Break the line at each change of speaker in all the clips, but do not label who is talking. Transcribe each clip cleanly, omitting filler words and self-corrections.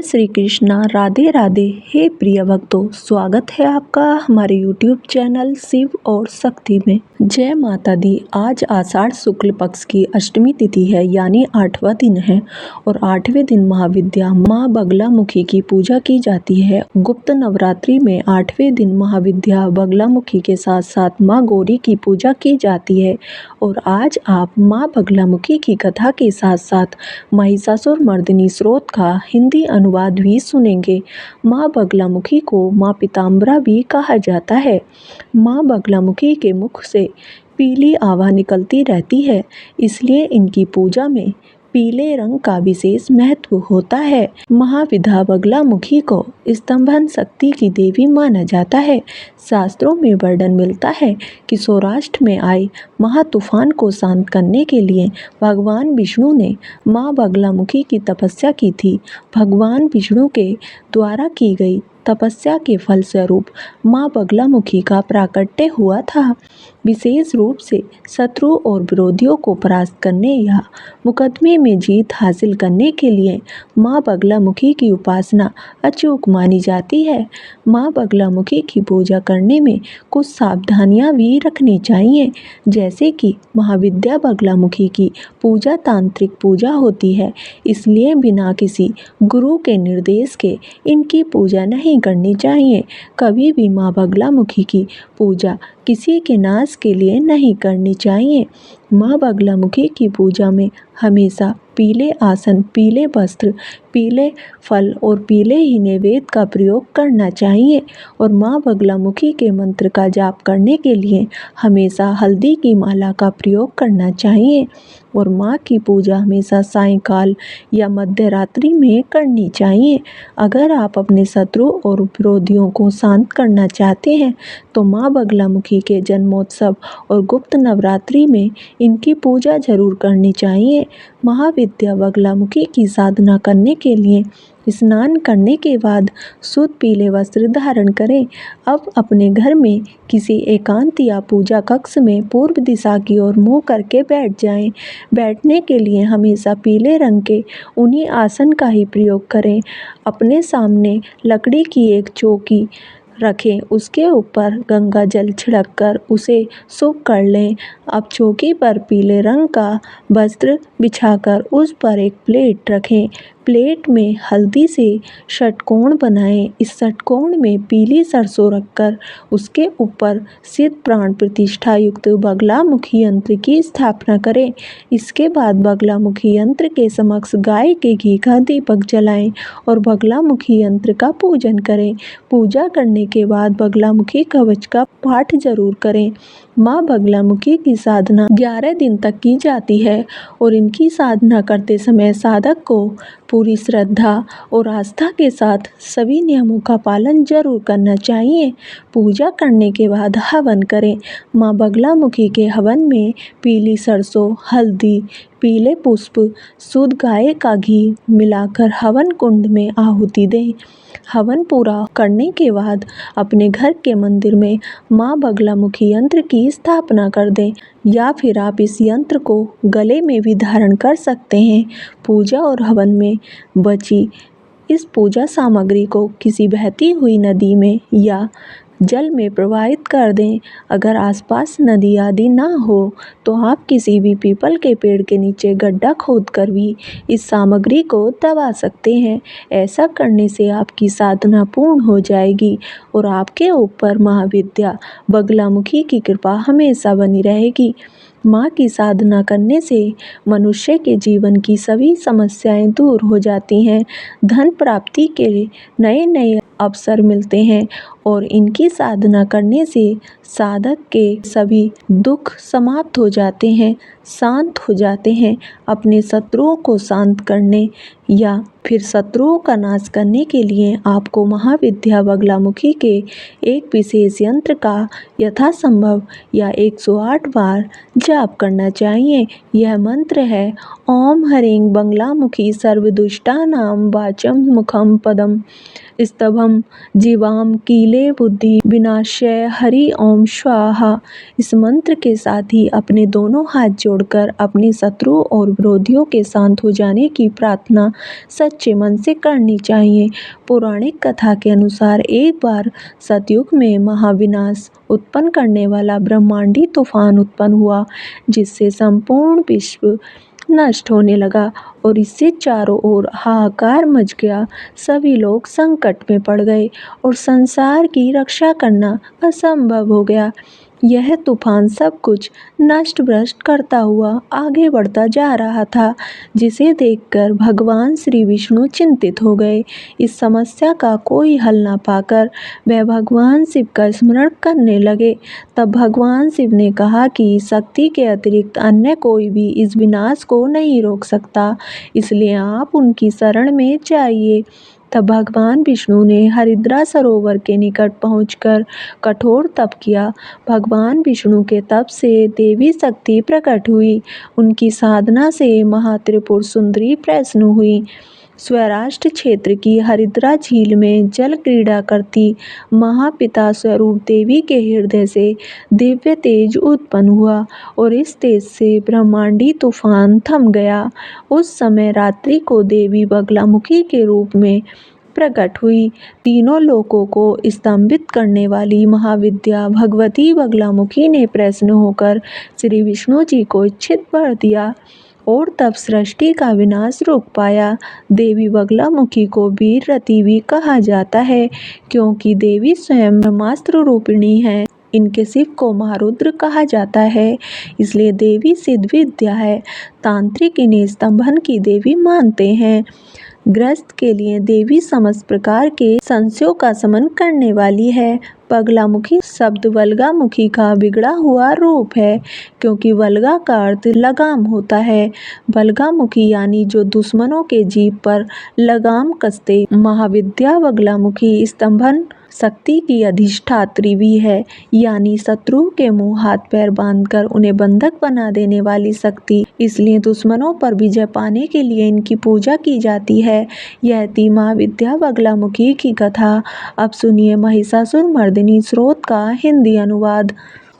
श्री कृष्णा, राधे राधे। हे प्रिय भक्तों, स्वागत है आपका हमारे YouTube चैनल शिव और शक्ति में। जय माता दी। आज आषाढ़ शुक्ल पक्ष की अष्टमी तिथि है, यानी 8वां दिन है और 8वें दिन महाविद्या माँ बगलामुखी की पूजा की जाती है। गुप्त नवरात्रि में 8वें दिन महाविद्या बगलामुखी के साथ साथ माँ गौरी की पूजा की जाती है। और आज आप माँ बगलामुखी की कथा के साथ साथ महिषासुर मर्दिनी स्रोत का हिंदी अनुवाद भी सुनेंगे। माँ बगलामुखी को माँ पीताम्बरा भी कहा जाता है। माँ बगलामुखी के मुख से पीली आभा निकलती रहती है, इसलिए इनकी पूजा में पीले रंग का विशेष महत्व होता है। महाविद्या बगलामुखी को स्तंभन शक्ति की देवी माना जाता है। शास्त्रों में वर्णन मिलता है कि सौराष्ट्र में आए महातूफान को शांत करने के लिए भगवान विष्णु ने माँ बगलामुखी की तपस्या की थी। भगवान विष्णु के द्वारा की गई तपस्या के फलस्वरूप माँ बगलामुखी का प्राकट्य हुआ था। विशेष रूप से शत्रु और विरोधियों को परास्त करने या मुकदमे में जीत हासिल करने के लिए माँ बगलामुखी की उपासना अचूक मानी जाती है। माँ बगलामुखी की पूजा करने में कुछ सावधानियाँ भी रखनी चाहिए, जैसे कि महाविद्या बगलामुखी की पूजा तांत्रिक पूजा होती है, इसलिए बिना किसी गुरु के निर्देश के इनकी पूजा नहीं करनी चाहिए। कभी भी माँ बगलामुखी की पूजा किसी के नाश के लिए नहीं करनी चाहिए। माँ बगलामुखी की पूजा में हमेशा पीले आसन, पीले वस्त्र, पीले फल और पीले ही नैवेद्य का प्रयोग करना चाहिए। और माँ बगलामुखी के मंत्र का जाप करने के लिए हमेशा हल्दी की माला का प्रयोग करना चाहिए। और माँ की पूजा हमेशा सायंकाल या मध्य रात्रि में करनी चाहिए। अगर आप अपने शत्रु और विरोधियों को शांत करना चाहते हैं तो माँ बगलामुखी के जन्मोत्सव और गुप्त नवरात्रि में इनकी पूजा जरूर करनी चाहिए। महाविद्या बगलामुखी की साधना करने के लिए स्नान करने के बाद शुद्ध पीले वस्त्र धारण करें। अब अपने घर में किसी एकांत या पूजा कक्ष में पूर्व दिशा की ओर मुँह करके बैठ जाएं। बैठने के लिए हमेशा पीले रंग के ऊनी आसन का ही प्रयोग करें। अपने सामने लकड़ी की एक चौकी रखें, उसके ऊपर गंगा जल छिड़क कर उसे शुभ कर लें। अब चौकी पर पीले रंग का वस्त्र बिछाकर उस पर एक प्लेट रखें। प्लेट में हल्दी से षटकोण बनाएं। इस षटकोण में पीली सरसों रखकर उसके ऊपर सिद्ध प्राण प्रतिष्ठा युक्त बगलामुखी यंत्र की स्थापना करें। इसके बाद बगलामुखी यंत्र के समक्ष गाय के घी का दीपक जलाएं और बगलामुखी यंत्र का पूजन करें। पूजा करने के बाद बगलामुखी कवच का पाठ जरूर करें। माँ बगलामुखी की साधना 11 दिन तक की जाती है और इनकी साधना करते समय साधक को पूरी श्रद्धा और आस्था के साथ सभी नियमों का पालन जरूर करना चाहिए। पूजा करने के बाद हवन करें। माँ बगलामुखी के हवन में पीली सरसों, हल्दी, पीले पुष्प, शुद्ध गाय का घी मिलाकर हवन कुंड में आहुति दें। हवन पूरा करने के बाद अपने घर के मंदिर में माँ बगलामुखी यंत्र की स्थापना कर दें, या फिर आप इस यंत्र को गले में भी धारण कर सकते हैं। पूजा और हवन में बची इस पूजा सामग्री को किसी बहती हुई नदी में या जल में प्रवाहित कर दें। अगर आसपास नदी आदि ना हो तो आप किसी भी पीपल के पेड़ के नीचे गड्ढा खोदकर भी इस सामग्री को दबा सकते हैं। ऐसा करने से आपकी साधना पूर्ण हो जाएगी और आपके ऊपर महाविद्या बगलामुखी की कृपा हमेशा बनी रहेगी। माँ की साधना करने से मनुष्य के जीवन की सभी समस्याएं दूर हो जाती हैं। धन प्राप्ति के नए नए अवसर मिलते हैं और इनकी साधना करने से साधक के सभी दुख समाप्त हो जाते हैं, शांत हो जाते हैं। अपने शत्रुओं को शांत करने या फिर शत्रुओं का नाश करने के लिए आपको महाविद्या बगलामुखी के एक विशेष यंत्र का यथासंभव या 108 बार जाप करना चाहिए। यह मंत्र है: ओम ह्रीं बगलामुखी सर्वदुष्टानां वाचं मुखं पदम्। स्तभम जीवाम कीले बुद्धि विनाशय हरि ओम स्वाहा। इस मंत्र के साथ ही अपने दोनों हाथ जोड़कर अपने शत्रु और विरोधियों के शांत हो जाने की प्रार्थना सच्चे मन से करनी चाहिए। पौराणिक कथा के अनुसार एक बार सतयुग में महाविनाश उत्पन्न करने वाला ब्रह्मांडी तूफान उत्पन्न हुआ, जिससे संपूर्ण विश्व नष्ट होने लगा और इससे चारों ओर हाहाकार मच गया। सभी लोग संकट में पड़ गए और संसार की रक्षा करना असंभव हो गया। यह तूफान सब कुछ नष्ट भ्रष्ट करता हुआ आगे बढ़ता जा रहा था, जिसे देखकर भगवान श्री विष्णु चिंतित हो गए। इस समस्या का कोई हल ना पाकर वह भगवान शिव का स्मरण करने लगे। तब भगवान शिव ने कहा कि शक्ति के अतिरिक्त अन्य कोई भी इस विनाश को नहीं रोक सकता, इसलिए आप उनकी शरण में जाइए। तब भगवान विष्णु ने हरिद्रा सरोवर के निकट पहुंचकर कठोर तप किया। भगवान विष्णु के तप से देवी शक्ति प्रकट हुई। उनकी साधना से महात्रिपुर सुंदरी प्रसन्न हुई। स्वराष्ट्र क्षेत्र की हरिद्रा झील में जल क्रीड़ा करती महापिता स्वरूप देवी के हृदय से दिव्य तेज उत्पन्न हुआ और इस तेज से ब्रह्मांडी तूफान थम गया। उस समय रात्रि को देवी बगलामुखी के रूप में प्रकट हुई। तीनों लोकों को स्तंभित करने वाली महाविद्या भगवती बगलामुखी ने प्रसन्न होकर श्री विष्णु जी को इच्छित वर दिया और तब सृष्टि का विनाश रोक पाया। देवी बगलामुखी को वीर रति भी कहा जाता है, क्योंकि देवी स्वयं ब्रह्मास्त्र रूपिणी है। इनके शिव को महारुद्र कहा जाता है, इसलिए देवी सिद्ध विद्या है। तांत्रिक इन्हें स्तंभन की देवी मानते हैं। ग्रस्त के लिए देवी समस्त प्रकार के संशयों का शमन करने वाली है। बगलामुखी शब्द वल्गामुखी का बिगड़ा हुआ रूप है, क्योंकि वल्गा का अर्थ लगाम होता है। बगलामुखी यानी जो दुश्मनों के जीभ पर लगाम कसते। महाविद्या बगलामुखी स्तंभन शक्ति की अधिष्ठात्री भी है, यानी शत्रु के मुंह हाथ पैर बांधकर उन्हें बंधक बना देने वाली शक्ति। इसलिए दुश्मनों पर विजय पाने के लिए इनकी पूजा की जाती है। यह थी महाविद्या बगलामुखी की कथा। अब सुनिए महिषासुर मर्दिनी स्रोत का हिंदी अनुवाद।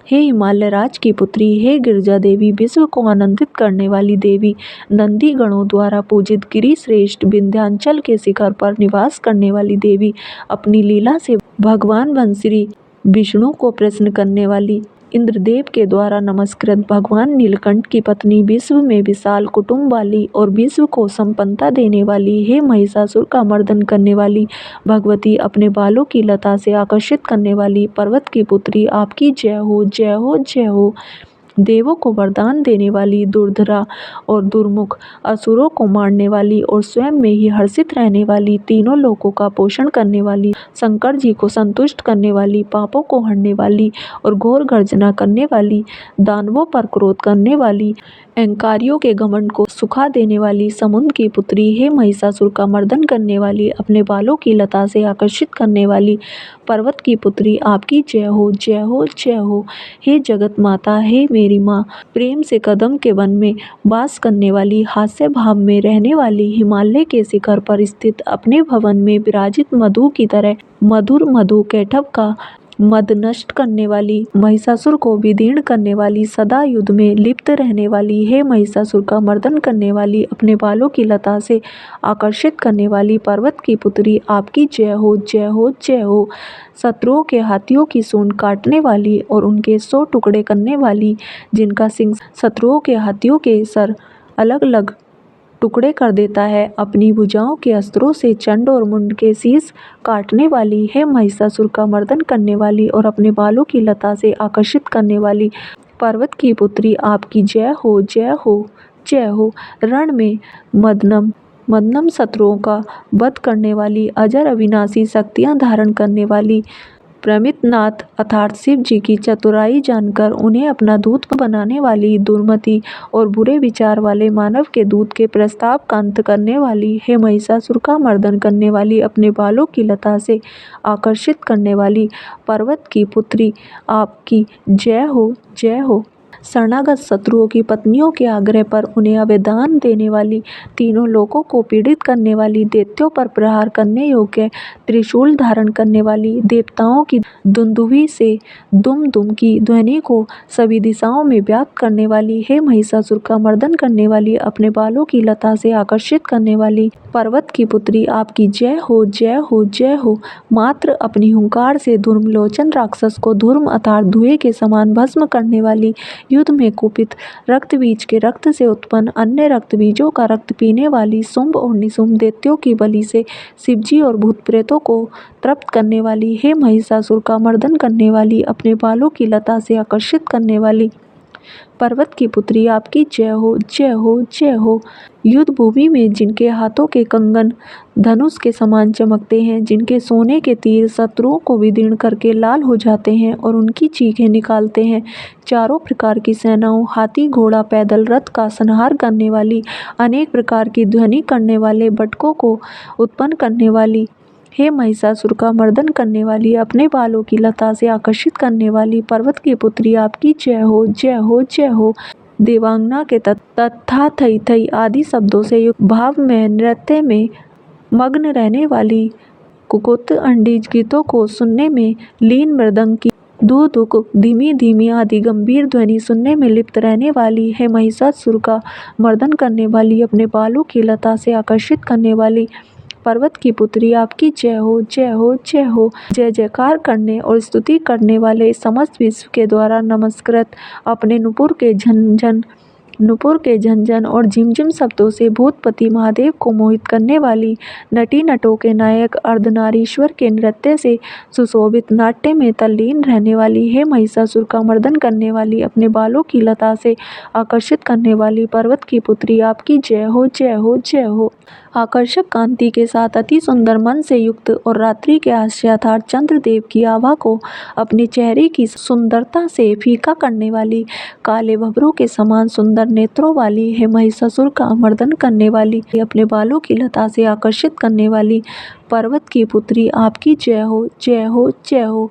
हे हिमालय राज की पुत्री, हे गिरिजा देवी, विश्व को आनंदित करने वाली देवी, नंदी गणों द्वारा पूजित गिरि श्रेष्ठ विंध्याचल के शिखर पर निवास करने वाली देवी, अपनी लीला से भगवान बंश्री विष्णु को प्रसन्न करने वाली, इंद्रदेव के द्वारा नमस्कृत भगवान नीलकंठ की पत्नी, विश्व में विशाल कुटुंब वाली और विश्व को संपन्नता देने वाली, हे महिषासुर का मर्दन करने वाली भगवती, अपने बालों की लता से आकर्षित करने वाली पर्वत की पुत्री, आपकी जय हो, जय हो, जय हो। देवों को वरदान देने वाली, दुर्धरा और दुर्मुख, असुरों को मारने वाली और स्वयं में ही हर्षित रहने वाली, तीनों लोकों का पोषण करने वाली, शंकर जी को संतुष्ट करने वाली, पापों को हरने वाली और घोर गर्जना करने वाली, दानवों पर क्रोध करने वाली, अहंकारियों के घमंड को सुखा देने वाली, समुद्र की पुत्री, हे महिषासुर का मर्दन करने वाली, अपने बालों की लता से आकर्षित करने वाली पर्वत की पुत्री, आपकी जय हो, जय हो, जय हो। हे जगत माता, हे मेरी माँ, प्रेम से कदम के वन में वास करने वाली, हास्य भाव में रहने वाली, हिमालय के शिखर पर स्थित अपने भवन में विराजित मधु की तरह मधुर मधु कैटभ का मद नष्ट करने वाली, महिषासुर को विदीर्ण करने वाली, सदा युद्ध में लिप्त रहने वाली, हे महिषासुर का मर्दन करने वाली, अपने बालों की लता से आकर्षित करने वाली पर्वत की पुत्री, आपकी जय हो, जय हो, जय हो। शत्रुओं के हाथियों की सूंड काटने वाली और उनके 100 टुकड़े करने वाली, जिनका सिंह शत्रुओं के हाथियों के सर अलग अलग टुकड़े कर देता है, अपनी भुजाओं के अस्त्रों से चंड और मुंड के शीश काटने वाली, है महिषासुर का मर्दन करने वाली और अपने बालों की लता से आकर्षित करने वाली पर्वत की पुत्री, आपकी जय हो, जय हो, जय हो। रण में मदनम शत्रुओं का वध करने वाली, अजर अविनाशी शक्तियाँ धारण करने वाली, प्रमितनाथ अर्थात शिव जी की चतुराई जानकर उन्हें अपना दूत बनाने वाली, दुर्मति और बुरे विचार वाले मानव के दूत के प्रस्ताव का अंत करने वाली, हे महिषासुर का मर्दन करने वाली, अपने बालों की लता से आकर्षित करने वाली पर्वत की पुत्री, आपकी जय हो, जय हो। शरणागत शत्रुओं की पत्नियों के आग्रह पर उन्हें अभयदान देने वाली, तीनों लोगों को पीड़ित करने वाली, दैत्यों पर प्रहार करने योग्य त्रिशूल धारण करने वाली, देवताओं की दुंदुभी से दुम दुम की ध्वनि को सभी दिशाओं में व्याप्त करने वाली, हे महिषासुर का मर्दन करने वाली, अपने बालों की लता से आकर्षित करने वाली पर्वत की पुत्री, आपकी जय हो, जय हो, जय हो। मात्र अपनी हुंकार से धूम्रलोचन राक्षस को धूम्र अर्थात धुएं के समान भस्म करने वाली, युद्ध में कुपित रक्तबीज के रक्त से उत्पन्न अन्य रक्तबीजों का रक्त पीने वाली, शुंभ और निशुंभ दैत्यों की बलि से शिवजी और भूत प्रेतों को तृप्त करने वाली, हे महिषासुर का मर्दन करने वाली, अपने बालों की लता से आकर्षित करने वाली पर्वत की पुत्री, आपकी जय हो, जय हो, जय हो। युद्ध भूमि में जिनके हाथों के कंगन धनुष के समान चमकते हैं, जिनके सोने के तीर शत्रुओं को विदीर्ण करके लाल हो जाते हैं और उनकी चीखें निकालते हैं, चारों प्रकार की सेनाओं, हाथी, घोड़ा, पैदल, रथ का संहार करने वाली, अनेक प्रकार की ध्वनि करने वाले बटकों को उत्पन्न करने वाली, हे महिषासुर का मर्दन करने वाली, अपने बालों की लता से आकर्षित करने वाली पर्वत की पुत्री, आपकी जय हो, जय हो, जय हो। देवांगना के तथा थई थई आदि शब्दों से युक्त भाव में नृत्य में मग्न रहने वाली, कुकुत अंडीज गीतों को सुनने में लीन, मृदंग की दू दुक धीमी धीमी आदि गंभीर ध्वनि सुनने में लिप्त रहने वाली, है महिषासुर का मर्दन करने वाली, अपने बालों की लता से आकर्षित करने वाली पर्वत की पुत्री, आपकी जय हो, जय हो, जय हो। जय जयकार करने और स्तुति करने वाले समस्त विश्व के द्वारा नमस्कृत, अपने नुपुर के झंझन और झिमझिम शब्दों से भूतपति महादेव को मोहित करने वाली, नटी नटों के नायक अर्धनारीश्वर के नृत्य से सुशोभित, नाट्य में तल्लीन रहने वाली, हे महिषासुर का मर्दन करने वाली, अपने बालों की लता से आकर्षित करने वाली पर्वत की पुत्री, आपकी जय हो, जय हो, जय हो। आकर्षक कांति के साथ अति सुंदर मन से युक्त और रात्रि के हास्यार्थात चंद्रदेव की आभा को अपने चेहरे की सुंदरता से फीका करने वाली, काले भंवरों के समान सुंदर नेत्रों वाली, है महिषासुर का मर्दन करने वाली, अपने बालों की लता से आकर्षित करने वाली पर्वत की पुत्री, आपकी जय हो, जय हो, जय हो।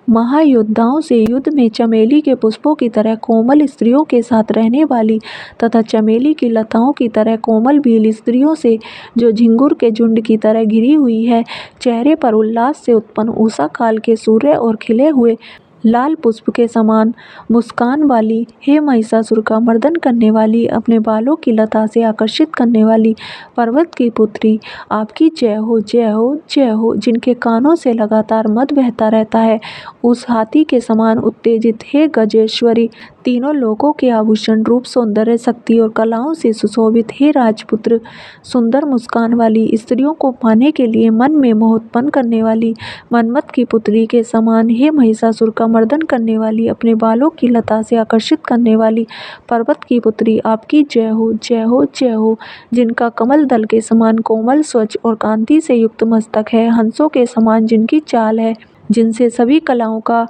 महायोद्धाओं से युद्ध में चमेली के पुष्पों की तरह कोमल स्त्रियों के साथ रहने वाली तथा चमेली की लताओं की तरह कोमल भील स्त्रियों से जो झिंगुर के झुंड की तरह घिरी हुई है, चेहरे पर उल्लास से उत्पन्न उषा काल के सूर्य और खिले हुए लाल पुष्प के समान मुस्कान वाली, हे महिषासुर का मर्दन करने वाली, अपने बालों की लता से आकर्षित करने वाली पर्वत की पुत्री, आपकी जय हो, जय हो, जय हो। जिनके कानों से लगातार मद बहता रहता है, उस हाथी के समान उत्तेजित, हे गजेश्वरी, तीनों लोकों के आभूषण, रूप, सौंदर्य, शक्ति और कलाओं से सुशोभित, हे राजपुत्र, सुंदर मुस्कान वाली, स्त्रियों को पाने के लिए मन में मोह उत्पन्न करने वाली मन्मथ की पुत्री के समान, हे महिषासुर का मर्दन करने वाली, अपने बालों की लता से आकर्षित करने वाली पर्वत की पुत्री, आपकी जय हो, जय हो, जय हो। जिनका कमल दल के समान कोमल, स्वच्छ और कांति से युक्त मस्तक है, हंसों के समान जिनकी चाल है, जिनसे सभी कलाओं का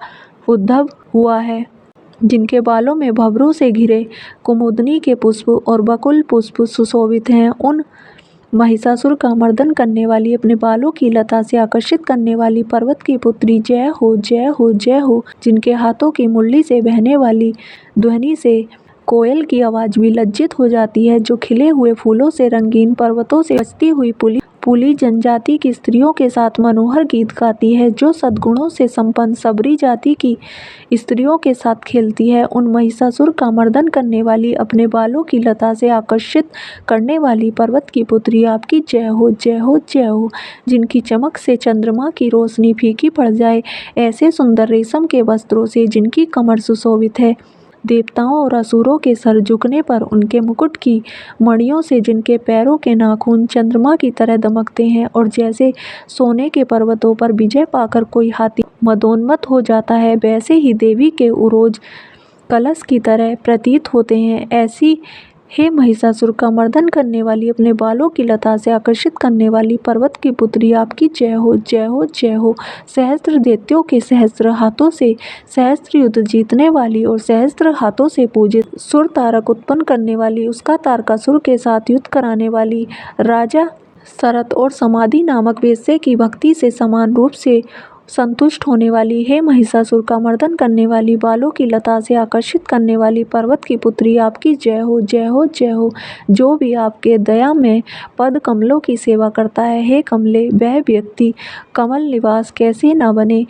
उद्भव हुआ है, जिनके बालों में भंवरों से घिरे कुमुदनी के पुष्प और बकुल पुष्प सुशोभित हैं, उन महिषासुर का मर्दन करने वाली, अपने बालों की लता से आकर्षित करने वाली पर्वत की पुत्री, जय हो, जय हो, जय हो। जिनके हाथों की मुरली से बहने वाली ध्वनि से कोयल की आवाज़ भी लज्जित हो जाती है, जो खिले हुए फूलों से रंगीन पर्वतों से बसती हुई पुली जनजाति की स्त्रियों के साथ मनोहर गीत गाती है, जो सद्गुणों से संपन्न सबरी जाति की स्त्रियों के साथ खेलती है, उन महिषासुर का मर्दन करने वाली, अपने बालों की लता से आकर्षित करने वाली पर्वत की पुत्री, आपकी जय हो, जय हो, जय हो। जिनकी चमक से चंद्रमा की रोशनी फीकी पड़ जाए, ऐसे सुंदर रेशम के वस्त्रों से जिनकी कमर सुशोभित है, देवताओं और असुरों के सर झुकने पर उनके मुकुट की मणियों से जिनके पैरों के नाखून चंद्रमा की तरह दमकते हैं, और जैसे सोने के पर्वतों पर विजय पाकर कोई हाथी मदोन्मत्त हो जाता है, वैसे ही देवी के उरोज कलश की तरह प्रतीत होते हैं, ऐसी हे महिषासुर का मर्दन करने वाली, अपने बालों की लता से आकर्षित करने वाली पर्वत की पुत्री, आपकी जय हो, जय हो, जय हो। सहस्त्र दैत्यों के सहस्त्र हाथों से सहस्त्र युद्ध जीतने वाली और सहस्त्र हाथों से पूजित सुर तारक उत्पन्न करने वाली, उसका तारकासुर के साथ युद्ध कराने वाली, राजा सरत और समाधि नामक वेश्या की भक्ति से समान रूप से संतुष्ट होने वाली, हे महिषासुर का मर्दन करने वाली, बालों की लता से आकर्षित करने वाली पर्वत की पुत्री, आपकी जय हो, जय हो, जय हो। जो भी आपके दया में पद कमलों की सेवा करता है, हे कमले, वह व्यक्ति कमल निवास कैसे न बने।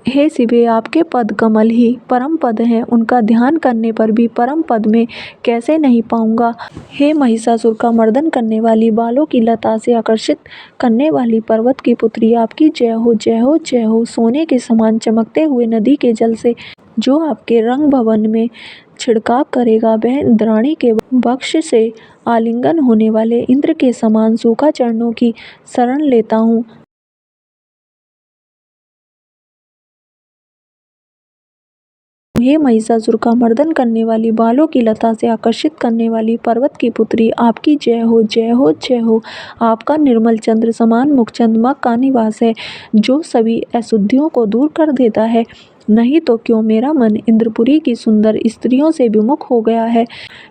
हे शिवे, आपके पद कमल ही परम पद हैं, उनका ध्यान करने पर भी परम पद में कैसे नहीं पाऊंगा। हे महिषासुर का मर्दन करने वाली, बालों की लता से आकर्षित करने वाली पर्वत की पुत्री, आपकी जय हो, जय हो, जय हो। सोने के समान चमकते हुए नदी के जल से जो आपके रंग भवन में छिड़काव करेगा, वह इंद्राणी के वक्ष से आलिंगन होने वाले इंद्र के समान सूखा चरणों की शरण लेता हूँ। हे महिषासुर का मर्दन करने वाली, बालों की लता से आकर्षित करने वाली पर्वत की पुत्री, आपकी जय हो, जय हो, जय हो। आपका निर्मल चंद्र समान मुख चंद्रमा का निवास है, जो सभी अशुद्धियों को दूर कर देता है। नहीं तो क्यों मेरा मन इंद्रपुरी की सुंदर स्त्रियों से विमुख हो गया है।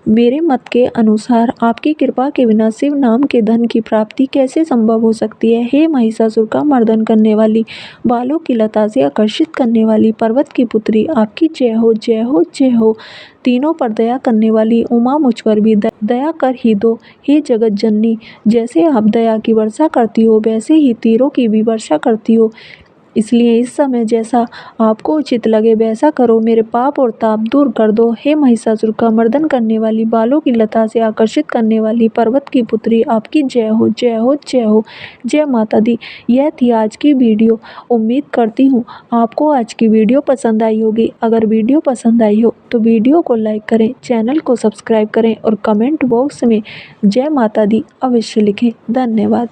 मेरे मत के अनुसार आपकी कृपा के बिना शिव नाम के धन की प्राप्ति कैसे संभव हो सकती है। हे महिषासुर का मर्दन करने वाली, बालों की लता से आकर्षित करने वाली पर्वत की पुत्री, आपकी जय हो, जय हो, जय हो। तीनों पर दया करने वाली उमा, मुझ पर भी दया कर ही दो। हे जगत जननी, जैसे आप दया की वर्षा करती हो, वैसे ही तीरों की भी वर्षा करती हो, इसलिए इस समय जैसा आपको उचित लगे वैसा करो। मेरे पाप और ताप दूर कर दो। हे महिषासुर का मर्दन करने वाली, बालों की लता से आकर्षित करने वाली पर्वत की पुत्री, आपकी जय हो, जय हो, जय हो। जय माता दी। यह थी आज की वीडियो। उम्मीद करती हूँ आपको आज की वीडियो पसंद आई होगी। अगर वीडियो पसंद आई हो तो वीडियो को लाइक करें, चैनल को सब्सक्राइब करें और कमेंट बॉक्स में जय माता दी अवश्य लिखें। धन्यवाद।